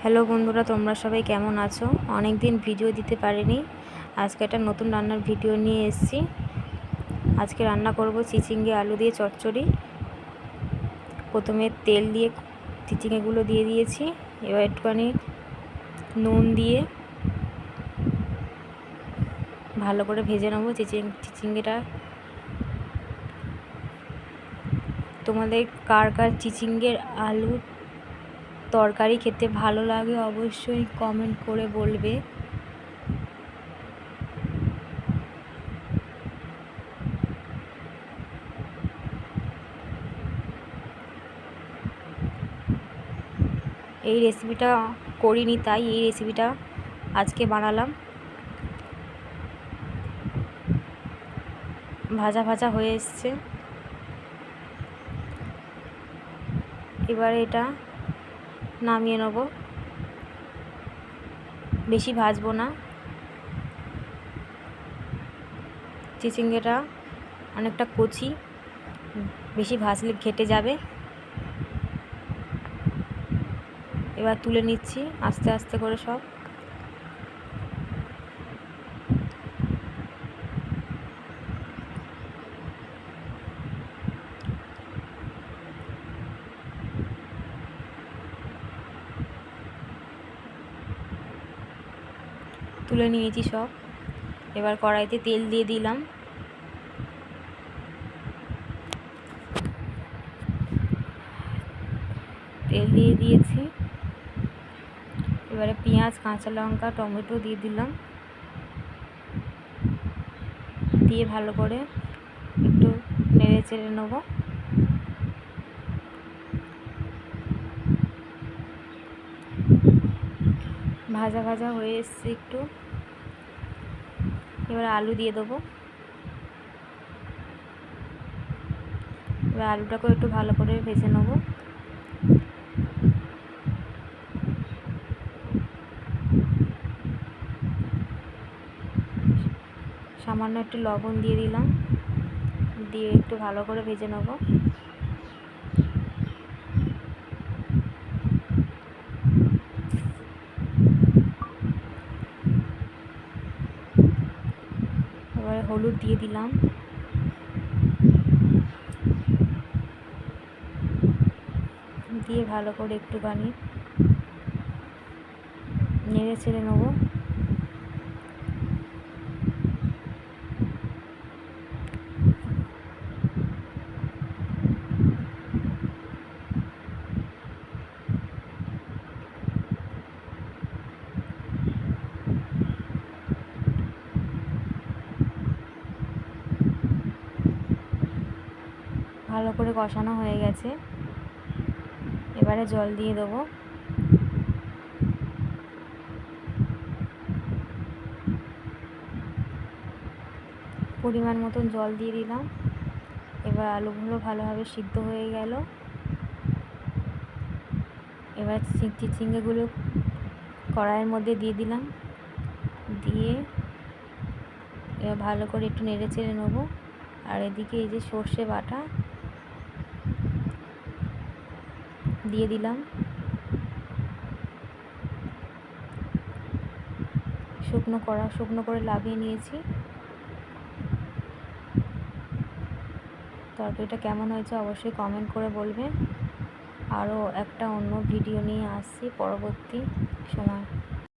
Hello বন্ধুরা, তোমরা সবাই কেমন আছো? অনেক দিন ভিডিও দিতে পারিনি। আজকে একটা নতুন রান্নার ভিডিও নিয়ে এসেছি। আজকে রান্না করব চিচিঙ্গে আলু দিয়ে চচ্চড়ি। প্রথমে তেল দিয়ে চিচিঙ্গেগুলো দিয়ে দিয়েছি। এবার একটুখানি নুন দিয়ে ভালো করে ভেজে নেবো চিচিঙ্গেটা। তোমাদের কার কার চিচিঙ্গের আলু তরকারি খেতে ভালো লাগে অবশ্যই কমেন্ট করে বলবে। এই রেসিপিটা করিনি, তাই এই রেসিপিটা আজকে বানালাম। ভাজা ভাজা হয়ে এসছে। এবারে এটা নামিয়ে নেব। বেশি ভাজবো না, চিচিঙ্গেটা অনেকটা কচি, বেশি ভাজলে ঘেটে যাবে। এবার তুলে নিচ্ছি আস্তে আস্তে করে সব। তুলে নিয়েছি সব। এবার কড়াইতে তেল দিয়ে দিলাম। তেল দিয়ে দিয়েছি। এবারে পেঁয়াজ, কাঁচা লঙ্কা, টমেটো দিয়ে দিলাম। দিয়ে ভালো করে একটু নেড়ে চেড়ে নেব। ভাজা ভাজা হয়ে এসছে একটু। এবার আলু দিয়ে দেবো। এবার আলুটাকেও একটু ভালো করে ভেজে নেব। সামান্য একটু লবণ দিয়ে দিলাম, দিয়ে একটু ভালো করে ভেজে নেব। এবারে হলুদ দিয়ে দিলাম। দিয়ে ভালো করে একটুখানি নেড়ে ছেড়ে নেব। ভালো করে কষানো হয়ে গেছে। এবারে জল দিয়ে দেবো। পরিমাণ মতন জল দিয়ে দিলাম। এবার আলুগুলো ভালোভাবে সিদ্ধ হয়ে গেল। এবার চিচিঙ্গাগুলো কড়াইয়ের মধ্যে দিয়ে দিলাম। দিয়ে এবার ভালো করে একটু নেড়ে চেড়ে নেবো। আর এদিকে এই যে সর্ষে বাটা দিয়ে দিলাম। শুকনো করে লাভিয়ে নিয়েছি। তরকারিটা কেমন হয়েছে অবশ্যই কমেন্ট করে বলবে। আরও একটা অন্য ভিডিও নিয়ে আসছি পরবর্তী সময়।